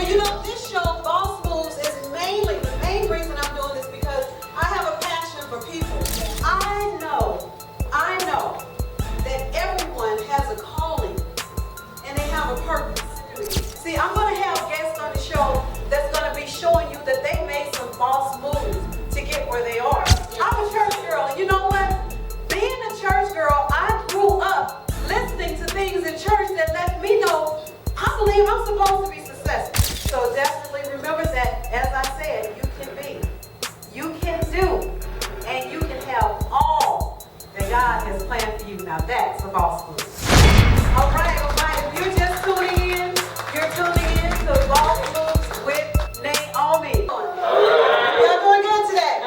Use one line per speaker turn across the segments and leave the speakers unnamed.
Well, you know, this show, Boss Moves, is the main reason I'm doing this because I have a passion for people. I know that everyone has a calling and they have a purpose. See, I'm going to have guests on the show that's going to be showing you that they made some boss moves to get where they are. I'm a church girl, and you know what? Being a church girl, I grew up listening to things in church that let me know I believe I'm supposed to be successful. So definitely remember that, as I said, you can be, you can do, and you can have all that God has planned for you. Now that's a boss move. All right. If you're just tuning in, you're tuning in to Boss Moves with Naomi. Y'all doing good today?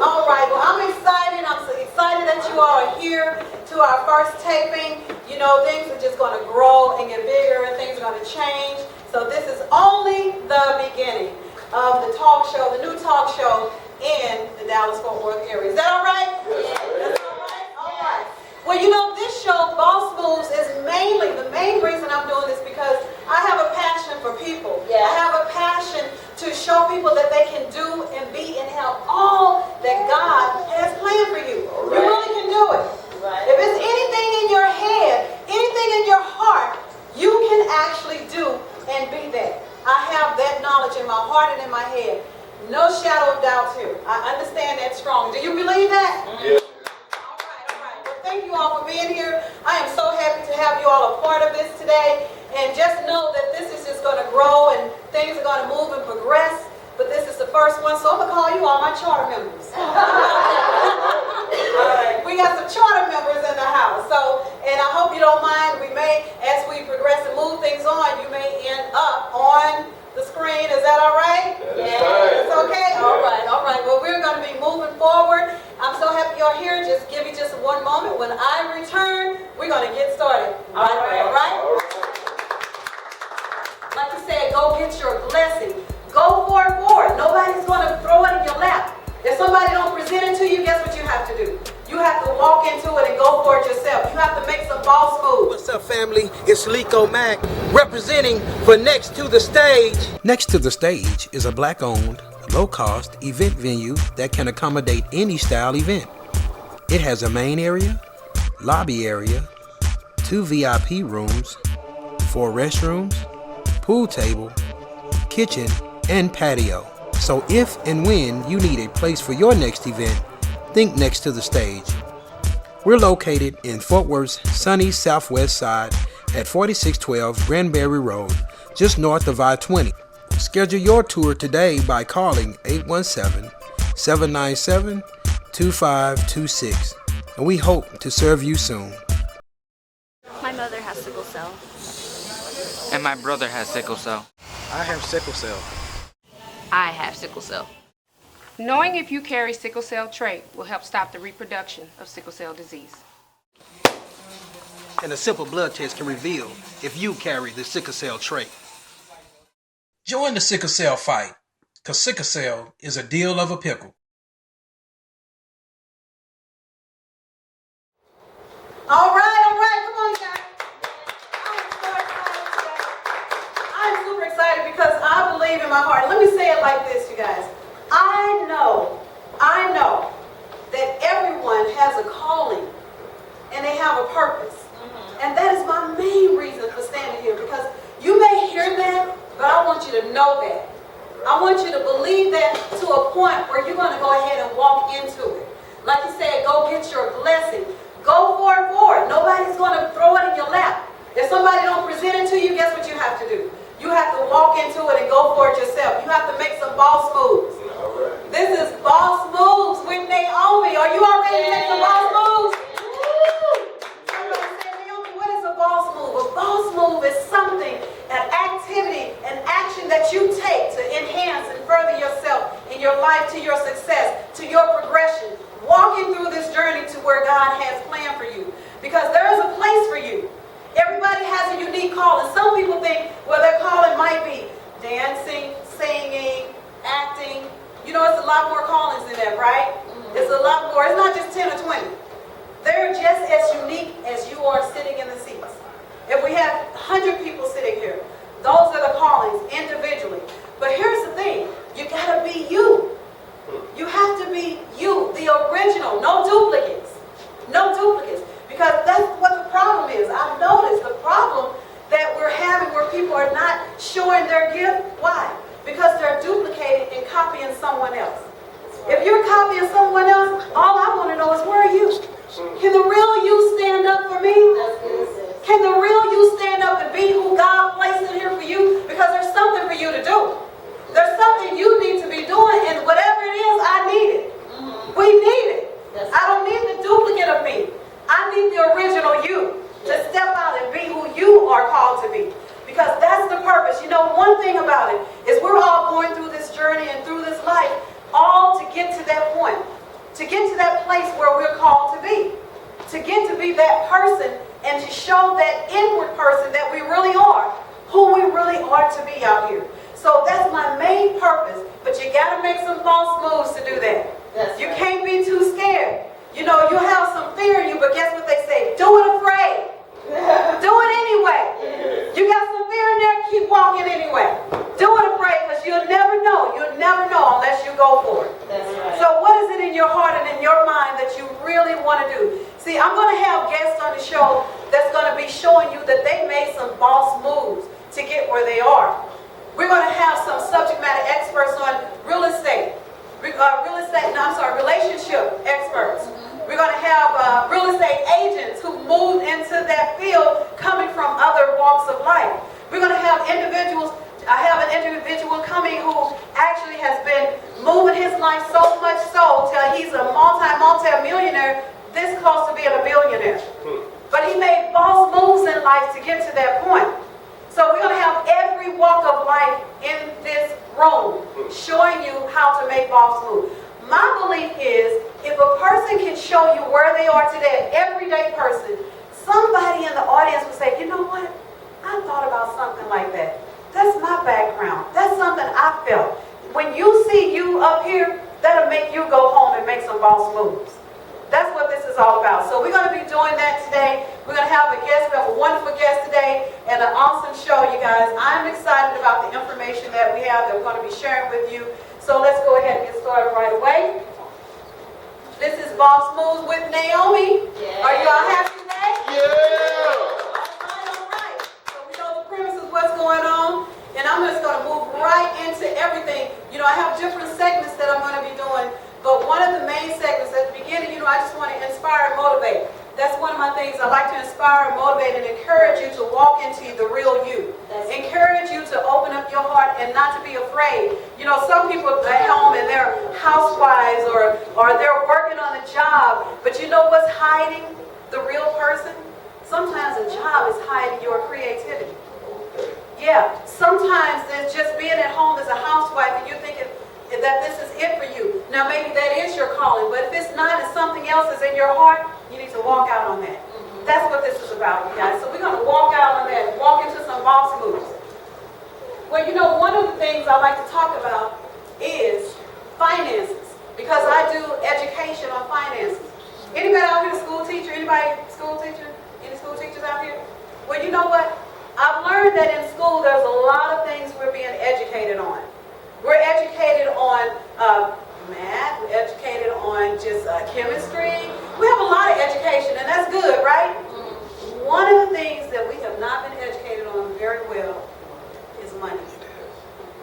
All right. Well, I'm excited. I'm so excited that you all are here to our first taping. You know, things are just going to grow and get bigger, and things are going to change. So this is only the beginning of the talk show, the new talk show in the Dallas-Fort Worth area. Is that all right?
Yes.
That's all right? All right. Well, you know, this show, Boss Moves, is the main reason I'm doing this because I have a passion for people.
Yeah.
I have a passion to show people that they can do and be and have all that God has planned for you.
All
You
right.
really can do it.
Right.
If it's anything in your head, anything in your heart, you can actually do and be that. I have that knowledge in my heart and in my head. No shadow of doubt here. I understand that strong. Do you believe that?
Yes.
All right. Well, thank you all for being here. I am so happy to have you all a part of this today. And just know that this is just going to grow and things are going to move and progress. But this is the first one, so I'm going to call you all my charter members. We got some charter members in the house. So, and I hope you don't mind. We may, as we progress and move things on, you may end up on the screen. Is that all right?
Yes.
It's okay?
Yeah.
All right. Well, we're going to be moving forward. I'm so happy you're here. Just give me just one moment. When I return, we're going to get started. All right? Like you said, go get your blessing. Go for it. Nobody's going to throw it in your lap. If somebody don't present it to you, guess what you have to do? You have to walk into it and go for it yourself. You have to make some boss moves.
What's up, family? It's Lico Mac representing for Next to the Stage. Next to the Stage is a black-owned, low-cost event venue that can accommodate any style event. It has a main area, lobby area, 2 VIP rooms, 4 restrooms, pool table, kitchen, and patio. So if and when you need a place for your next event, think Next to the Stage. We're located in Fort Worth's sunny southwest side at 4612 Granbury Road, just north of I-20. Schedule your tour today by calling 817-797-2526, and we hope to serve you soon.
My mother has sickle cell.
And my brother has sickle cell.
I have sickle cell.
I have sickle cell.
Knowing if you carry sickle cell trait will help stop the reproduction of sickle cell disease.
And a simple blood test can reveal if you carry the sickle cell trait. Join the sickle cell fight, because sickle cell is a deal of a pickle.
All right. Come on, guys. I'm so excited today. I'm super excited because I believe in my heart. Let me say it like this, you guys. I know that everyone has a calling and they have a purpose. And that is my main reason for standing here, because you may hear that, but I want you to know that. I want you to believe that to a point where you're going to go ahead and walk into it. Like you said, go get your blessing. Go for it. Nobody's going to throw it in your lap. If somebody don't present it to you, guess what you have to do? You have to walk into it and go for it yourself. You have to make some boss moves. This is Boss Moves with Naomi. Are you all ready to make some boss moves? Somebody say, Naomi, what is a boss move? A boss move is something, an activity, an action that you take to enhance and further yourself in your life, to your success, to your progression. Walking through this journey to where God has planned for you. Because there is a place for you. Everybody has a unique calling. Some people think, well, their calling might be dancing, singing, acting. You know, it's a lot more callings than that, right? It's a lot more. It's not just 10 or 20. They're just as unique as you are sitting in the seats. If we have 100 people sitting here, those are the callings, individuals. everyone else, all I want to know is, where are you? Can the real you stand up for me? Can the real you stand up and be who God placed in here for you? Because there's something for you to do. There's something you need to be doing, and whatever it is, I need it. We need it. I don't need the duplicate of me. I need the original you to step out and be who you are called to be. Because that's the purpose. You know, one thing about it is we're all going through this journey and through this life, all to get to that point. To get to that place where we're called to be. To get to be that person and to show that inward person that we really are. Who we really are to be out here. So that's my main purpose. But you got to make some false moves to do that. You can't be too scared. You know, you have some fear in you, but guess what they say? Do it afraid. Do it anyway. You got some fear in there, keep walking anyway. Do it afraid, because you'll never know. You'll never know unless you go for it. So what is it in your heart and in your mind that you really want to do? See, I'm going to have guests on the show that's going to be showing you that they made some false moves to get where they are. We're going to have some subject matter experts on real estate. Relationship experts. We're going to have real estate agents who moved into that field coming from other walks of life. We're going to have individuals. I have an individual coming who actually has been moving his life so much so till he's a multi-millionaire, this close to being a billionaire. But he made false moves in life to get to that point. So we're going to have every walk of life in this room showing you how to make false moves. My belief is, if a person can show you where they are today, an everyday person, somebody in the audience will say, you know what? I thought about something like that. That's my background. That's something I felt. When you see you up here, that'll make you go home and make some false moves. That's what this is all about. So we're going to be doing that today. We're going to have a guest. We have a wonderful guest today and an awesome show, you guys. I'm excited about the information that we have that we're going to be sharing with you. So let's go ahead and get started right away. This is Boss Moves with Naomi. Yeah. Are you all happy today? Yeah. All right. So we know the premise of what's going on. And I'm just going to move right into everything. You know, I have different segments that I'm going to be doing. But one of the main segments at the beginning, you know, I just want to inspire and motivate. That's one of my things. I like to inspire and motivate and encourage you to walk into the real you. Encourage you to open up your heart and not to be afraid. You know, some people are at home and they're housewives or they're working on a job. But you know what's hiding the real person? Sometimes a job is hiding your creativity. Yeah, sometimes it's just being at home as a housewife and you're thinking that this is it for you. Now maybe that is your calling, but if it's not, if something else is in your heart, you need to walk out on that. That's what this is about, you guys. So we're going to walk out on that, walk into some boss moves. Well, you know, one of the things I like to talk about is finances, because I do education on finances. Anybody out here a school teacher? Anybody school teacher? Any school teachers out here? Well, you know what? I've learned that in school there's a lot of things we're being educated on. We're educated on math, we're educated on just chemistry. We have a lot of education, and that's good, right? One of the things that we have not been educated on very well is money.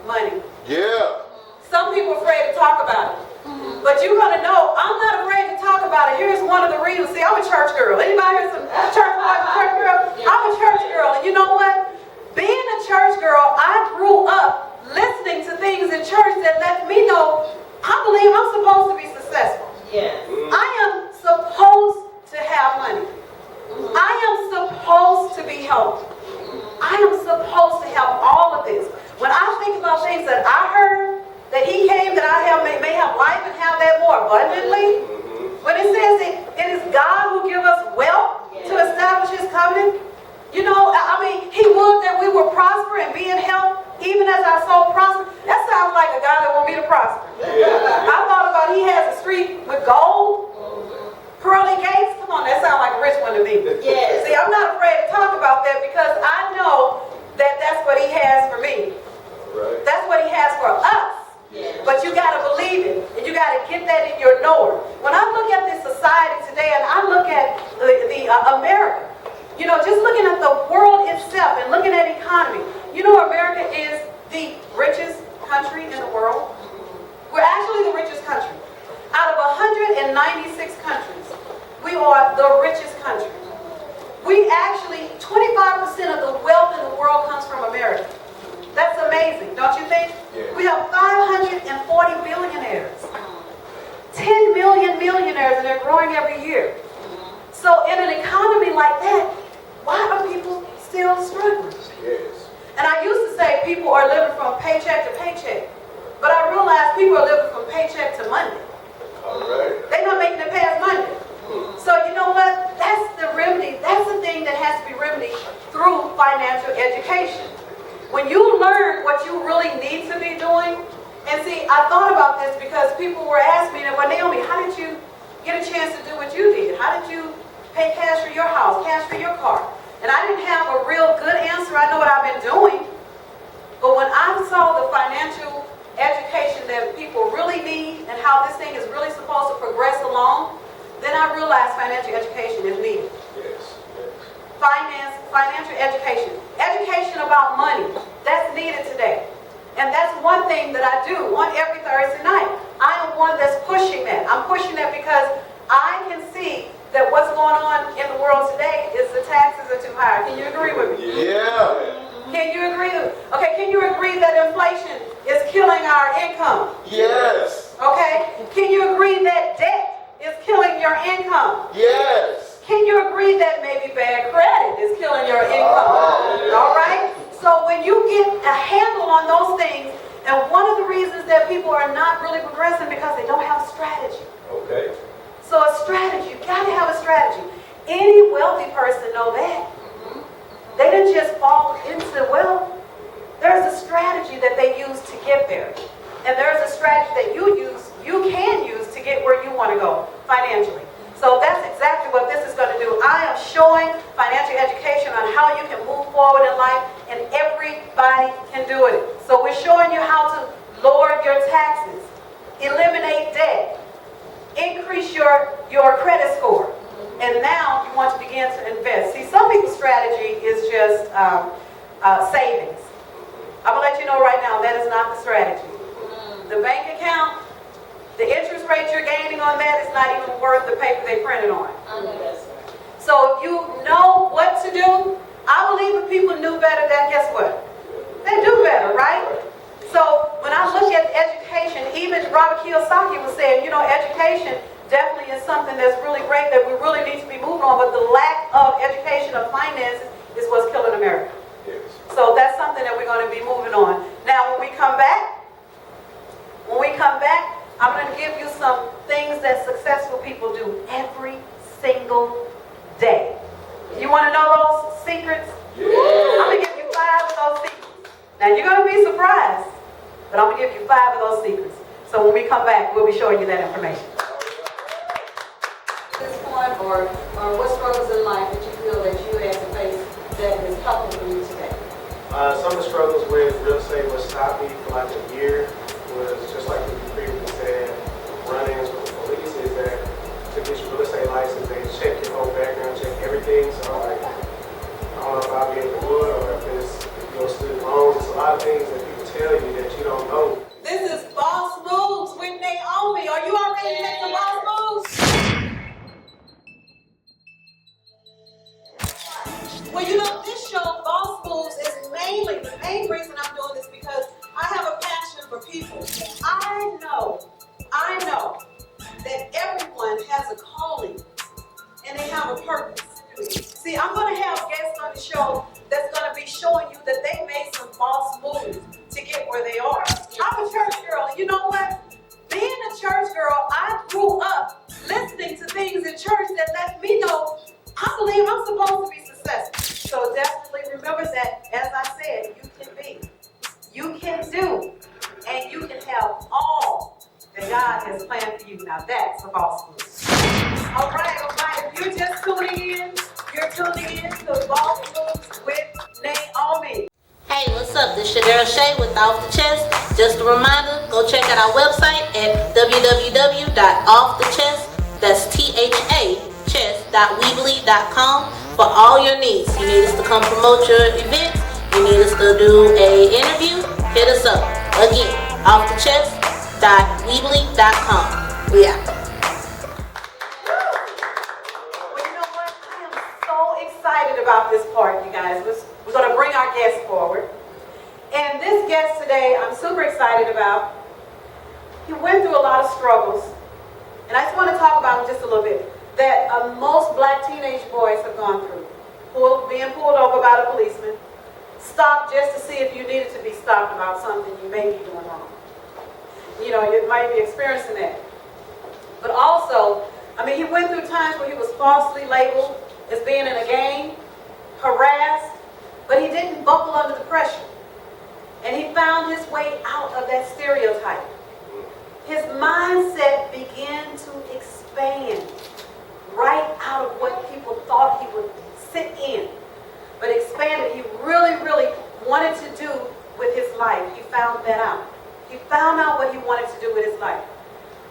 Money. Yeah. Some people are afraid to talk about it. But you're going to know, I'm not afraid to talk about it. Here's one of the reasons. See, I'm a church girl. Anybody here some church girl? I'm a church girl, and you know what? Being a church girl, I grew up listening to things in church that let me know I believe I'm supposed to be successful. Yes. I am supposed to have money. I am supposed to be healthy. I am supposed to have all of this. When I think about things that I heard, that he came that I have may have life and have that more abundantly, when it says that it is God who gives us wealth to establish his covenant, you know, I mean, he would that we will prosper and be in health, even as our soul prosper. That sounds like a God that want me to prosper. I thought about he has a street with gold, pearly gates. Come on, that sounds like a rich one to me. Yes. See, I'm not afraid to talk about that because I know that that's what he has for me. Right. That's what he has for us. Yeah. But you got to believe it, and you got to get that in your knower. When I look at this society today, and I look at the America, you know, just looking at the world itself and looking at economy, you know, America is the richest country in the world. We're actually the richest country. Out of in 96 countries. We are the richest country. We actually, 25% of the wealth in the world comes from America. That's amazing, don't you think?
Yeah.
We have 540 billionaires, 10 million millionaires, and they're growing every year. So in an economy like that, why are people still struggling?
Yes.
And I used to say people are living from paycheck to paycheck, but I realized people are living from paycheck to Monday.
All right.
They're not making it past Monday. So you know what? That's the remedy. That's the thing that has to be remedied through financial education. When you learn what you really need to be doing, and see, I thought about this because people were asking me, well, Naomi, how did you get a chance to do what you did? How did you pay cash for your house, cash for your car? And I didn't have a real good answer. I know what I've been doing. But when I saw the financial education that people really need and how this thing is really supposed to progress along, then I realized financial education is needed.
Yes.
Financial education. Education about money. That's needed today. And that's one thing that I do, one every Thursday night. I am one that's pushing that. I'm pushing that because I can see that what's going on in the world today is the taxes are too high. Can you agree with me?
Yeah.
Can you agree? Okay, can you agree that inflation is killing our income?
Yes.
Okay? Can you agree that debt is killing your income?
Yes.
Can you agree that maybe bad credit is killing your income? All right? So when you get a handle on those things, and one of the reasons that people are not really progressing because they don't have a strategy.
Okay.
So a strategy, you got to have a strategy. Any wealthy person know that. They didn't just fall into wealth. There's a strategy that they use to get there. And there's a strategy that you can use to get where you want to go financially. So that's exactly what this is going to do. I am showing financial education on how you can move forward in life, and everybody can do it. So we're showing you how to lower your taxes, eliminate debt, increase your credit score. And now you want to begin to invest. See, some people's strategy is just savings. I'm going to let you know right now, that is not the strategy. The bank account, the interest rate you're gaining on that is not even worth the paper they printed on. So if you know what to do, I believe if people knew better, then guess what? They do better, right? So when I look at education, even Robert Kiyosaki was saying, you know, education definitely is something that's really great that we really need to be moving on, but the lack of education of finances is what's killing America.
Yes.
So that's something that we're going to be moving on. Now when we come back, I'm going to give you some things that successful people do every single day. You want to know those secrets?
Yeah.
I'm going to give you 5 of those secrets. Now you're going to be surprised, but I'm going to give you 5 of those secrets. So when we come back, we'll be showing you that information. At this point, or what struggles in life that you feel that you have to face that is helpful for you today?
Some of the struggles with real estate, what stopped me for like a year, was just like what you previously said, run-ins with the police, is that to get your real estate license, they check your whole background, check everything. So I'm like, I don't know if I'll be able to do it, or if you'll student loans. There's a lot of things that people tell you that you don't know.
This is Boss Moves with Naomi. Are you all ready to make some boss moves? Well, you know, this show, Boss Moves, is mainly, the main reason I'm doing this because I have a passion for people. I know that everyone has a calling and they have a purpose. See, I'm going to have guests on the show that's going to be showing you that they made some boss moves to get where they are. I'm a church girl, and you know what? Being a church girl, I grew up listening to things in church that let me know I believe I'm supposed to be successful. So definitely remember that, as I said, you can be, you can do, and you can have all that God has planned for you. Now that's a boss move. All right. If you're just tuning in, you're tuning in to Boss Moves with Naomi.
Hey, what's up? This your girl Shay with Off the Chest. Just a reminder, go check out our website at www.offthechest, that's THA, chest.weebly.com for all your needs. You need us to come promote your event, you need us to do an interview, hit us up. Again, offthechest.weebly.com. We out.
most black teenage boys have gone through. Being pulled over by the policeman, stopped just to see if you needed to be stopped about something you may be doing wrong. You know, you might be experiencing that. But also, I mean, he went through times where he was falsely labeled as being in a gang, harassed, but he didn't buckle under the pressure. And he found his way out of that stereotype. His mindset began to expand right out of what people thought he would sit in, but expanded. He really, really wanted to do with his life. He found that out. He found out what he wanted to do with his life.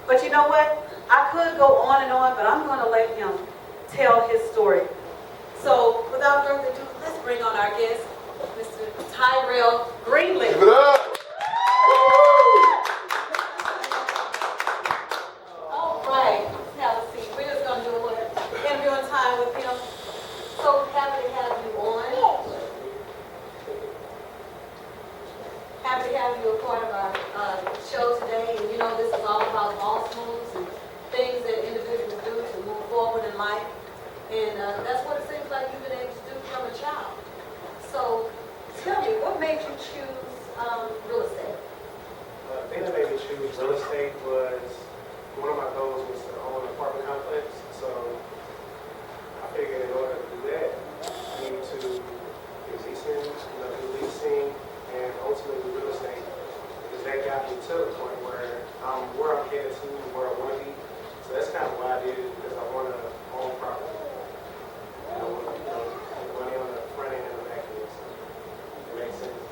But you know what? I could go on and on, but I'm going to let him tell his story. So without further ado, let's bring on our guest, Mr. Tyrell Greenlee.
Give it up.
All right, have a seat. We're just going to do a little interviewing time with him. So happy to have you on. Happy to have you a part of our show today. And you know, this is all about boss moves and things that individuals do to move forward in life. And that's what it seems like you've been able to do from a child. So tell me, what made you choose real estate?
The thing that made me choose real estate was one of my goals was to own an apartment complex. So I figured in order to do that, I needed to do leasing, and ultimately real estate. Because that got me to the point where I'm headed to, where I want to be. So that's kind of why I did it, because I want to own property. And I want to, make money on the front end and the back end. So it makes sense.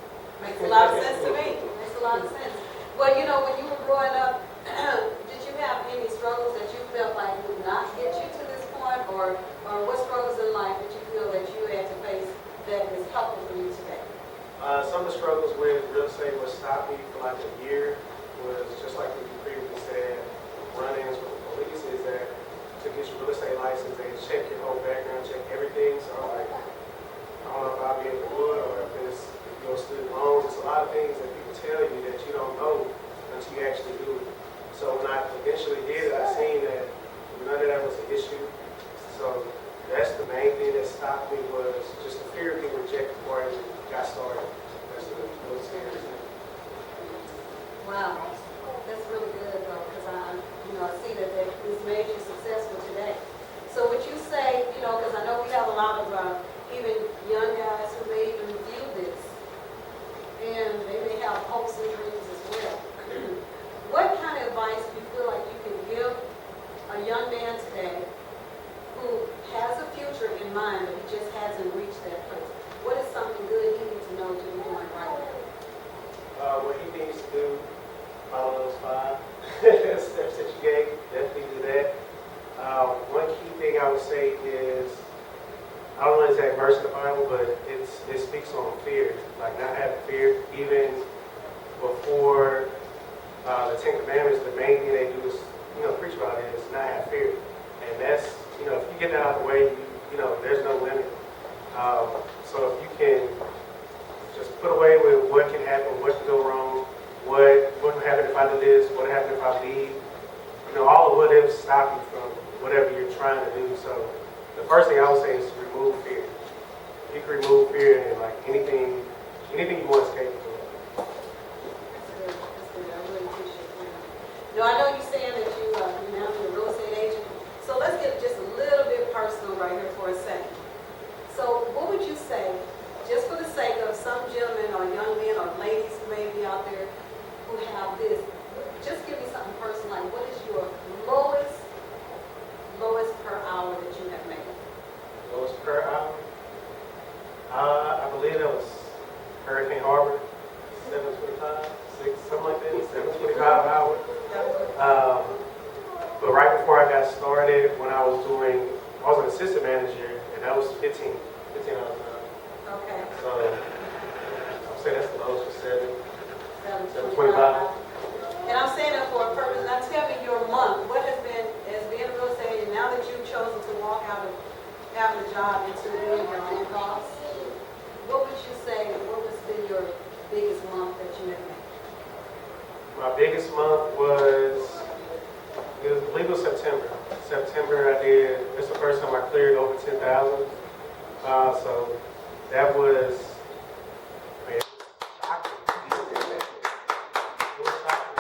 Makes a lot of sense to me. Makes a lot of sense. Well, you know, when you were growing up, did you have any struggles that you felt like would not get you to this point, or what struggles in life did you feel that you had to face that is helpful for you today?
Some of the struggles with real estate what stopped me for like a year was just like what you previously said, run-ins with the police is that to get your real estate license, they check your whole background, check everything. So I'm like, I don't know if I'll be able to do it or if you'll student loans. It's a lot of things that people tell you that you don't know until you actually do it. So when I eventually did it, I seen that none of that was an issue. So that's the main thing that stopped me was just the fear of being rejected before I even got started. That's the most serious thing.
Wow, that's really good though, because I see that it's made you successful today. So would you say, because I know we have a lot of even young guys who may even view this, and they may have hopes and dreams as well. What kind of advice do you feel like you can give a young man today who has a future in mind, but he just hasn't reached that place? What is something good he needs to know to be doing right now?
What he needs to do, follow those 5 steps that you gave. Definitely do that. One key thing I would say is, I don't know the exact verse in the Bible, but it speaks on fear, like not having fear. Even before the 10 Commandments, the main thing they do is, preach about it is not have fear. And that's, if you get that out of the way, there's no limit. So if you can just put away with what can happen, what can go wrong, what would happen if I do this, what would happen if I leave, all of what ifs stop you from whatever you're trying to do. So the first thing I would say is to remove fear. You can remove fear and like anything you want is capable of.
That's good. I really appreciate that. I know you're saying that you're now a real estate agent. So let's get just a little bit personal right here for a second. So what would you say, just for the sake of some gentlemen or young men or ladies who may be out there who have this, just give me something personal, like what is your lowest per hour that you have made?
Lowest per hour? I believe that was Hurricane Harbor, 725, something like that, 725 an hour. But right before I got started, when I was an assistant manager, and that was 15 hours an hour.
Okay.
So I'll say that's the lowest for 725.
And I'm saying that for a purpose. Now tell me your month. What has been, as being a real estate agent, now that you've chosen to walk out of having a job into doing your own costs, what would you say, what has been your biggest month that you have made?
My biggest month I believe it was September. September I did, it's the first time I cleared over 10,000. So that was, man, it was shocking. It was shocking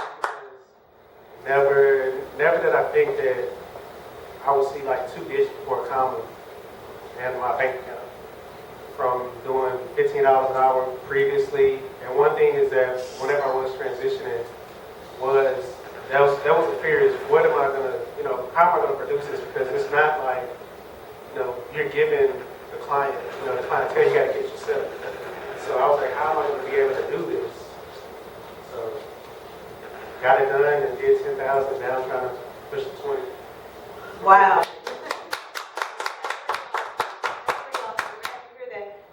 because never did I think that I would see like 2 digits before a comma in my bank account from doing $15 an hour previously. And one thing is that whenever I was transitioning, that was the fear is what am I gonna, how am I gonna produce this? Because it's not like, you're giving the client, the clientele, you gotta get yourself. So I was like, how am I gonna be able to do this? So got it done and did 10,000. Now I'm trying to push to 20.
Wow.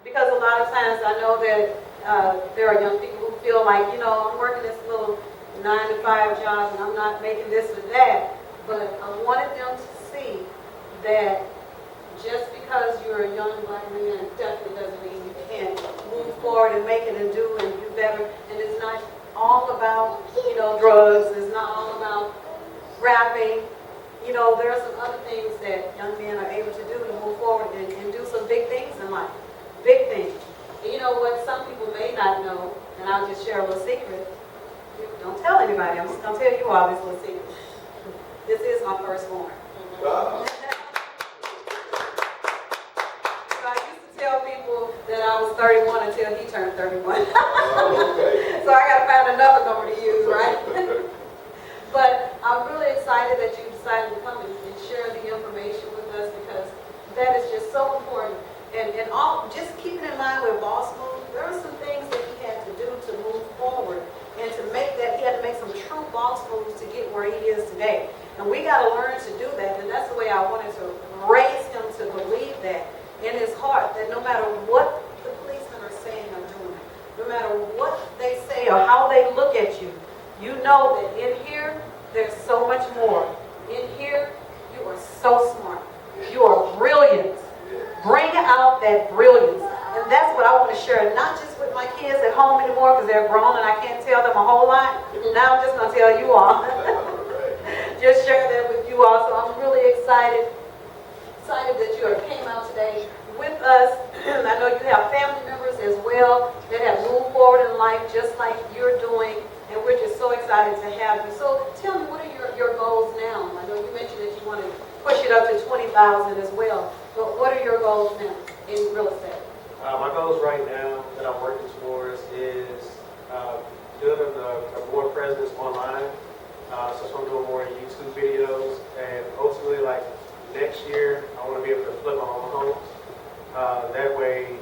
Because a lot of times I know that there are young people who feel like, I'm working this little 9-to-5 job and I'm not making this or that. But I wanted them to see that just because you're a young black man definitely doesn't mean you can't move forward and make it and do better. And it's not all about, drugs. It's not all about rapping. There are some other things that young men are able to do to move forward and do some big things in life. Big things. And you know what some people may not know, and I'll just share a little secret. Don't tell anybody. I'm just going to tell you all this little secret. This is my firstborn.
Wow.
So I used to tell people that I was 31 until he turned 31.
Okay.
So I got to find another number to use, right? But I'm really excited that you decided to come and share the information with us because that is just so important. And just keeping in mind with Boss Move, there are some things that he had to do to move forward and to make that, he had to make some true boss moves to get where he is today. And we got to learn to do that. And that's the way I wanted to raise him to believe that in his heart, that no matter what the policemen are saying or doing, no matter what they say or how they look at you, you know that in here, there's so much more. In here, you are so smart. You are brilliant. Bring out that brilliance. And that's what I want to share, not just with my kids at home anymore because they're grown and I can't tell them a whole lot. Now I'm just going to tell you all. Just share that with you all. So I'm really excited that you came out today with us. I know you have family members as well that have moved forward in life just like you're doing. And we're just so excited to have you. So tell me, what are your goals now? I know you mentioned that you want to push it up to 20,000 as well. But what are your goals now in real estate?
My goals right now that I'm working towards is building more presence online. So I'm doing more YouTube videos, and ultimately, like next year, I want to be able to flip my own homes. That way,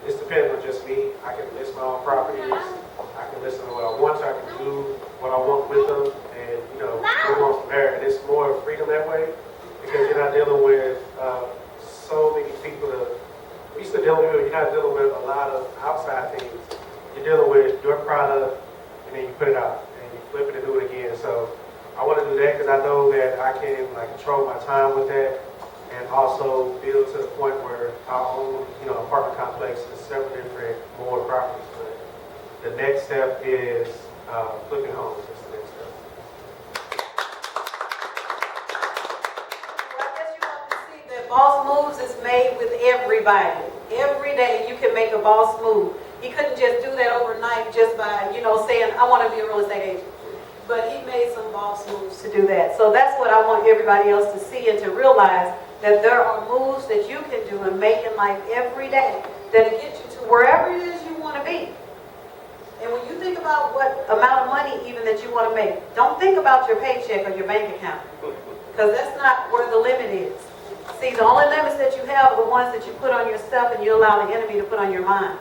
it's dependent on just me. I can list my own properties. I can listen to what I want. I can do what I want with them, and move on from there. And it's more freedom that way because you're not dealing with so many people. We used to deal with. You're not dealing with a lot of outside things. You're dealing with your product, and then you put it out, and you flip it and do it again. So I want to do that because I know that I can control my time with that, and also build to the point where I own apartment complex and several different more properties. But the next step is flipping homes. That's the next step.
Well, I guess you have to see that boss moves is made with everybody. Every day you can make a boss move. He couldn't just do that overnight just by, saying, I want to be a real estate agent. But he made some boss moves to do that. So that's what I want everybody else to see and to realize, that there are moves that you can do and make in life every day that'll get you to wherever it is you want to be. And when you think about what amount of money even that you want to make, don't think about your paycheck or your bank account, because that's not where the limit is. See, the only limits that you have are the ones that you put on yourself and you allow the enemy to put on your mind.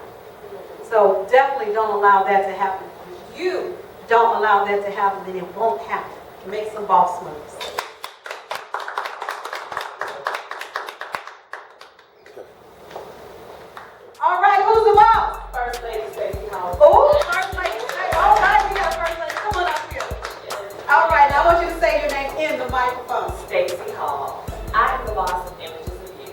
So definitely don't allow that to happen. If you don't allow that to happen, then it won't happen. Make some boss moves. All right, who's the boss?
First Lady Stacey Hall.
Oh, First Lady. All right, we have First Lady. Come on up here. All right, now I want you to say your name in the microphone.
Stacey Hall. I am the boss of Images of You,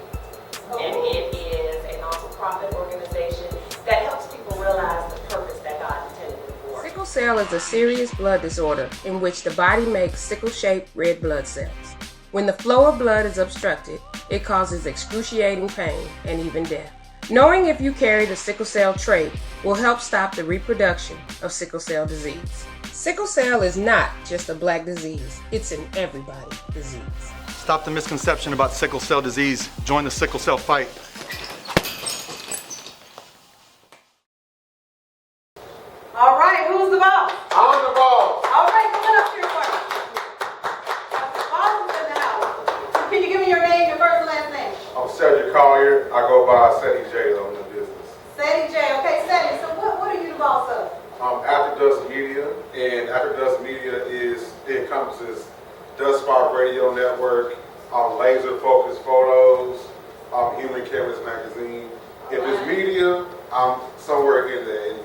and it is a non-profit organization that helps people realize the purpose that God intended them for.
Sickle cell is a serious blood disorder in which the body makes sickle-shaped red blood cells. When the flow of blood is obstructed, it causes excruciating pain and even death. Knowing if you carry the sickle cell trait will help stop the reproduction of sickle cell disease. Sickle cell is not just a black disease, it's an everybody disease.
Stop the misconception about sickle cell disease. Join the sickle cell fight.
All right, who's the boss?
I'm the boss.
All right, come on up here for me. The boss is in the house. Can you give me your name, your first and last name?
I'm Cedric Collier. I go by Ceddy J though in the business.
Ceddy J. Okay, Ceddy, so what are you the boss of?
After Dust Media, and After Dust Media encompasses Dust Spot Radio Network, Laser Focus Photos, Human Canvas Magazine. If it's media, I'm somewhere in there. And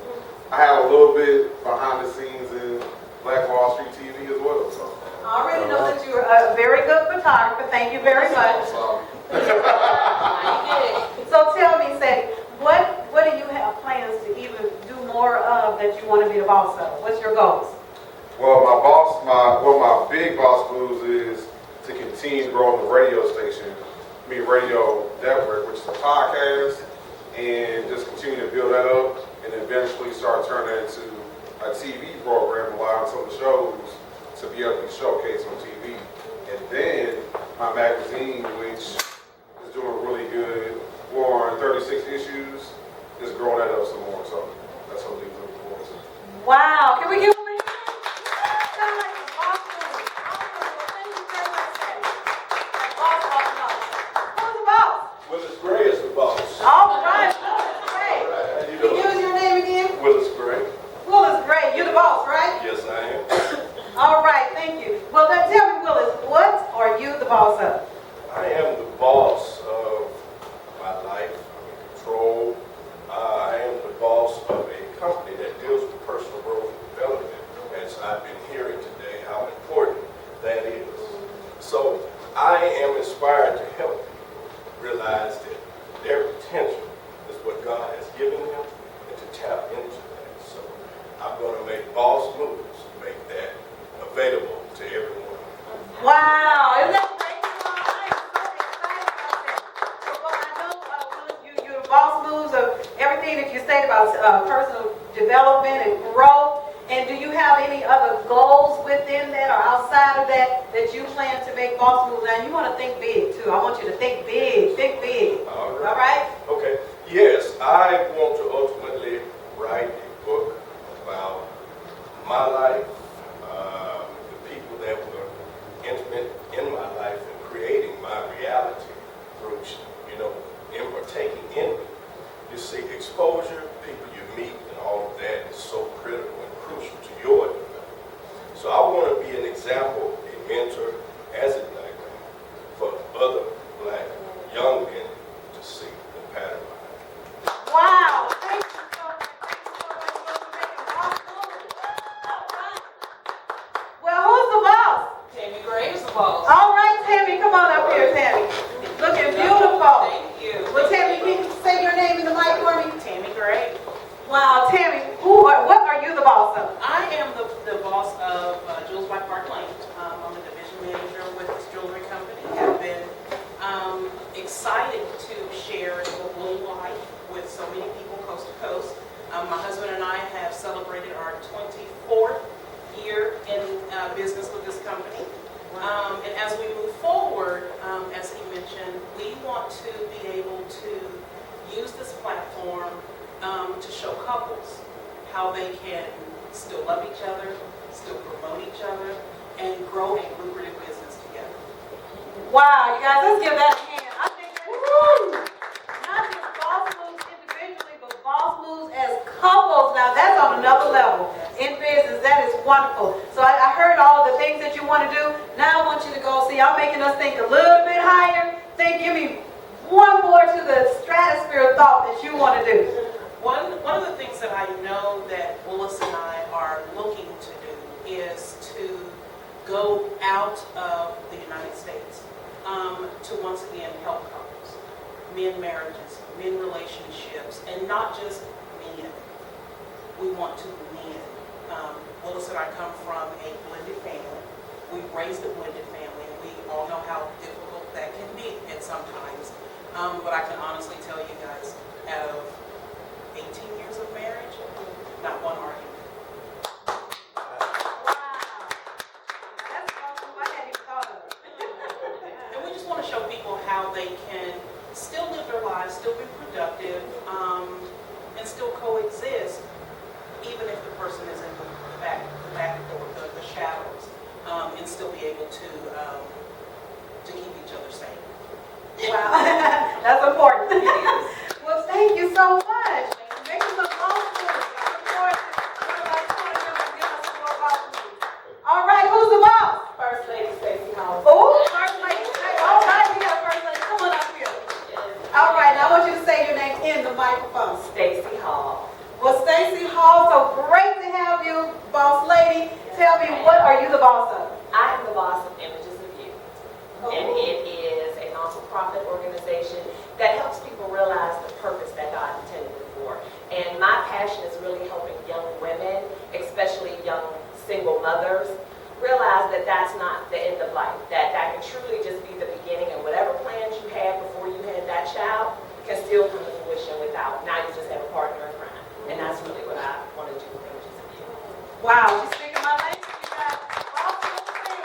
I have a little bit behind the scenes in Black Wall Street TV as well. So.
I already know that you're a very good photographer. Thank you very much. So tell me, Ceddy, what do you have plans to even do more of that you want to be the boss of? What's your goals?
Well, my big boss moves is to continue growing the radio station, radio network, which is a podcast, and just continue to build that up, and eventually start turning that into a TV program, allowing some of the shows to be able to be showcased on TV. And then my magazine, which is doing really good, we're on 36 issues, just growing that up some more. So that's what we're looking forward to.
Wow, can we give them a hand? Sound like a boss move. Thank you very much, Ceddy. Boss. Who's the boss?
Willis Gray is the boss.
All right, Willis Gray.
How you
Can you
doing?
use your name again?
Willis Gray.
Willis Gray, you're the boss, right?
Yes, I am.
All right, thank you. Well, then tell me, Willis, what are you the boss of?
I am the boss of my life. I'm in control. I am the boss of a company that deals with personal growth and development, as I've been hearing today how important that is. So I am inspired to help people realize that their potential is what God has given them and to tap into that. So I'm going to make boss moves to make that available to everyone.
Wow, isn't that great? I am so excited about that. So, well, I know, Willis, you're the boss moves of everything that you said about personal development and growth. And do you have any other goals within that or outside of that you plan to make boss moves? Now, you want to think big, too. I want you to think big, think big.
All right.
All right?
Okay. Yes, I want to ultimately write a book about my life, the people that were intimate in my life and creating my reality through, in partaking in me. You see, exposure, people you meet, and all of that is so critical and crucial to your development. So I want to be an example, a mentor, as a black man, for other black young men to see the pattern.
Wow. Thank you so much. Thank you so much for making boss moves. All right. Well, who's the boss?
Tammy Gray is the boss.
All right, Tammy. Come on up here, Tammy. Looking beautiful.
Thank you.
Well, Tammy, can you say your name in the mic for me?
Tammy Gray.
Wow, Tammy, what are you the boss of?
I am the boss of Jewels by Park Lane. I'm a division manager with this jewelry company. I've been excited to share the Bloom life with so many people coast to coast. My husband and I have celebrated our 24th year in business with this company. And as we move forward, as he mentioned, we want to be able to use this platform to show couples how they can still love each other, still promote each other, and grow a lucrative business together.
Wow, you guys, let's give that a hand. I think that's not just boss moves individually, but boss moves as couples. Now that's on another level in business. That is wonderful. So I heard all the things that you want to do. Now I want you to go see. Y'all making us think a little bit higher. Give me one more to the stratosphere thought that you want to do.
One of the things that I know that Willis and I are looking to do is to go out of the United States to once again help couples, men marriages, men relationships, and not just men. We want to men. Willis and I come from a blended family. We raised a blended family, and we all know how difficult that can be at sometimes. But I can honestly tell you guys, out of 18 years of marriage, not one argument. And we just want to show people how they can still live their lives, still be productive, and still coexist, even if the person is in the back door, the shadows, and still be able to keep each other safe.
Wow, that's important. Well, thank you so much. Make some awesome. All right, who's the boss?
First Lady Stacey Hall.
Oh, First Lady. All right, we got First Lady. Come on up here. All right, now I want you to say your name in the microphone.
Stacey Hall.
Well, Stacey Hall, so great to have you, boss lady. Tell me, what are you the boss of?
I am the boss of Images of You. And it is a non-profit organization that helps people realize the purpose that God intended it for. And my passion is really helping young women, especially young single mothers, realize that that's not the end of life, that that can truly just be the beginning, and whatever plans you had before you had that child can still come to fruition without, now you just have a partner in crime. And that's really what I want to do with Images of You.
Wow, she's speaking my language, you guys. Awesome thing.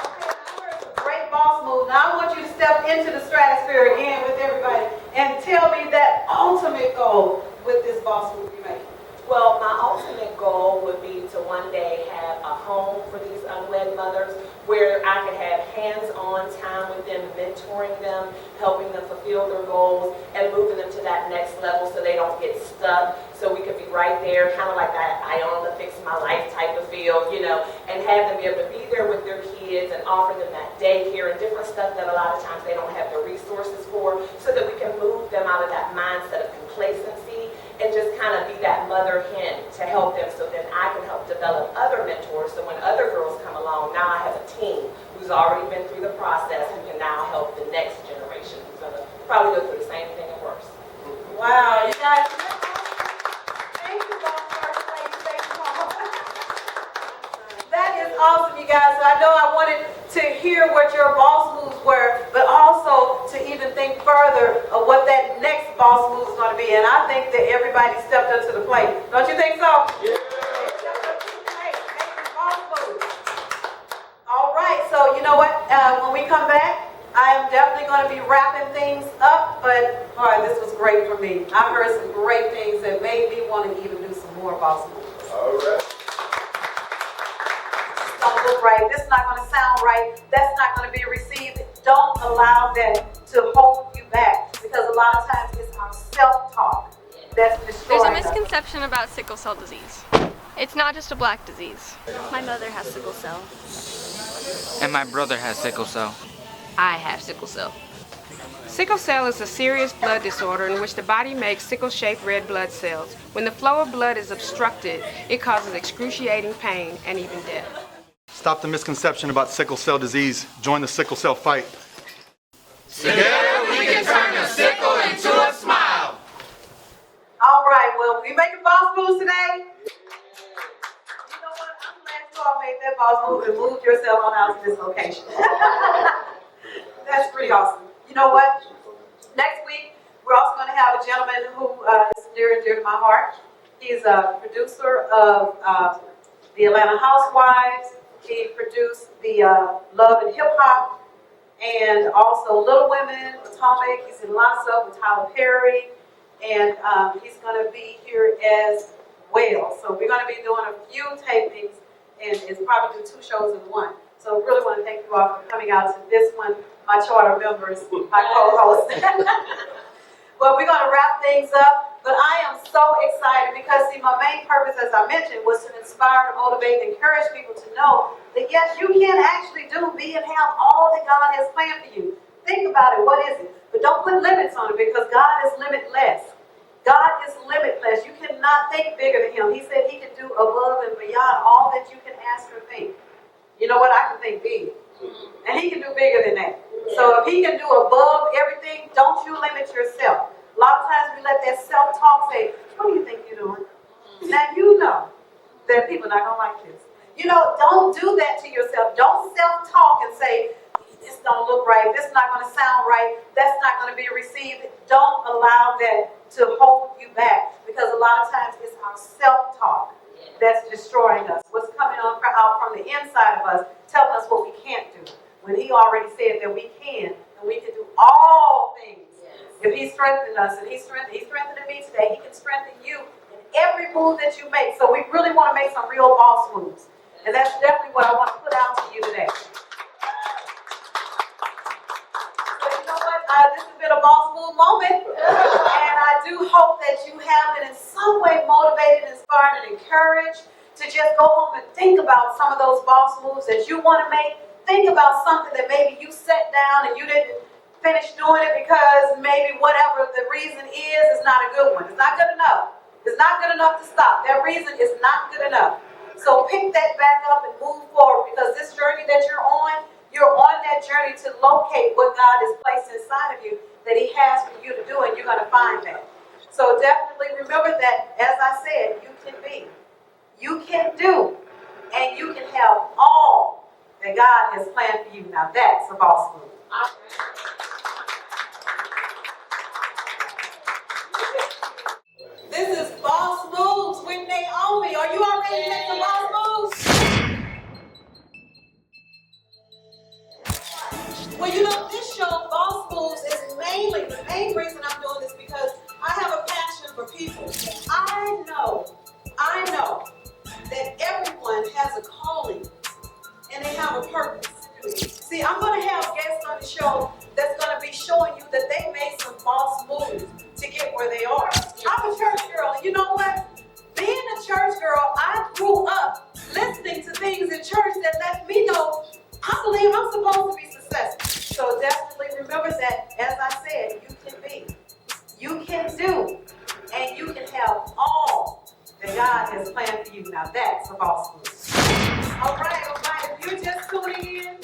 Okay, now we're a great boss move. Now I want you to step into the stratosphere again with everybody and tell me that ultimate goal with this boss move you're making.
Well, my ultimate goal would be to one day have a home for these unwed mothers where I could have hands-on time with them, mentoring them, helping them fulfill their goals, and moving them to that next level so they don't get stuck. So we could be right there, kind of like that I own the fix my life type of feel, you know, and have them be able to be there with their kids and offer them that daycare and different stuff that a lot of times they don't have the resources for, so that we can move them out of that mindset of complacency and just kind of be that mother hen to help them, so then I can help develop other mentors, so when other girls come along, now I have a team who's already been through the process who can now help the next generation who's going to probably go through the same thing and worse.
Wow, you guys. Thank you, boss First Lady. Thank you, Mama. That is awesome, you guys. So I know I wanted to hear what your boss moves were, but also to even think further of what that next boss move is going to be. And I think that everybody stepped up to the plate. Don't you think so? Yeah. They stepped up to the plate, making boss moves. All right, so you know what? When we come back, I am definitely going to be wrapping things up, but boy, this was great for me. I heard some great things that made me want to even do some more boss moves.
All right.
Don't look right. This is not going to sound right. That's not going to be received. Don't allow that to hold you back, because a lot of times it's our self-talk that's destroying us.
There's a misconception about sickle cell disease. It's not just a black disease. My mother has sickle cell.
And my brother has sickle cell.
I have sickle cell.
Sickle cell is a serious blood disorder in which the body makes sickle-shaped red blood cells. When the flow of blood is obstructed, it causes excruciating pain and even death.
Stop the misconception about sickle cell disease. Join the sickle cell fight.
Together we can turn a sickle into a smile.
All right, well, we making boss moves today. You know what? I'm glad you all made that boss move and moved yourself on out to this location. That's pretty awesome. You know what? Next week, we're also going to have a gentleman who is near and dear to my heart. He's a producer of the Atlanta Housewives. He produced the Love and Hip Hop, and also Little Women, Atomic. He's in lots of with Tyler Perry, and he's going to be here as well. So we're going to be doing a few tapings, and it's probably do 2 shows in one. So really want to thank you all for coming out to this one, my charter members, my co-hosts. Well, we're going to wrap things up, but I am so excited because, see, my main purpose, as I mentioned, was to inspire, to motivate, and encourage people to know that, yes, you can actually do, be, and have all that God has planned for you. Think about it. What is it? But don't put limits on it, because God is limitless. God is limitless. You cannot think bigger than Him. He said He can do above and beyond all that you can ask or think. You know what? I can think big. And He can do bigger than that. So if He can do above everything, don't you limit yourself. A lot of times we let that self-talk say, what do you think you're doing? Now you know that people are not going to like this. You know, don't do that to yourself. Don't self-talk and say, this don't look right, this is not going to sound right, that's not going to be received. Don't allow that to hold you back, because a lot of times it's our self-talk that's destroying us. What's coming out from the inside of us telling us what we can't do, when he already said that we can, and we can do all things. If he strengthened us, and he strengthened me today, he can strengthen you in every move that you make. So we really want to make some real boss moves. And that's definitely what I want to put out to you today. So you know what? This has been a boss move moment. And I do hope that you have been in some way motivated, inspired, and encouraged to just go home and think about some of those boss moves that you want to make. Think about something that maybe you sat down and you didn't finish doing it because maybe whatever the reason is not a good one. It's not good enough. It's not good enough to stop. That reason is not good enough. So pick that back up and move forward, because this journey that you're on that journey to locate what God has placed inside of you that he has for you to do, and you're going to find that. So definitely remember that, as I said, you can be, you can do, and you can have all that God has planned for you. Now that's a boss move. This is Boss Moves with Naomi. Are you all ready to make some boss moves? Well, you know, this show, Boss Moves, is the main reason I'm doing this, because I have a passion for people. I know that everyone has a calling and they have a purpose. See, I'm going to have guests on the show that's going to be showing you that they made some boss moves to get where they are. I'm a church girl, and you know what? Being a church girl, I grew up listening to things in church that let me know I believe I'm supposed to be successful. So definitely remember that, as I said, you can be, you can do, and you can have all that God has planned for you. Now that's a boss move. All right. If you're just tuning in,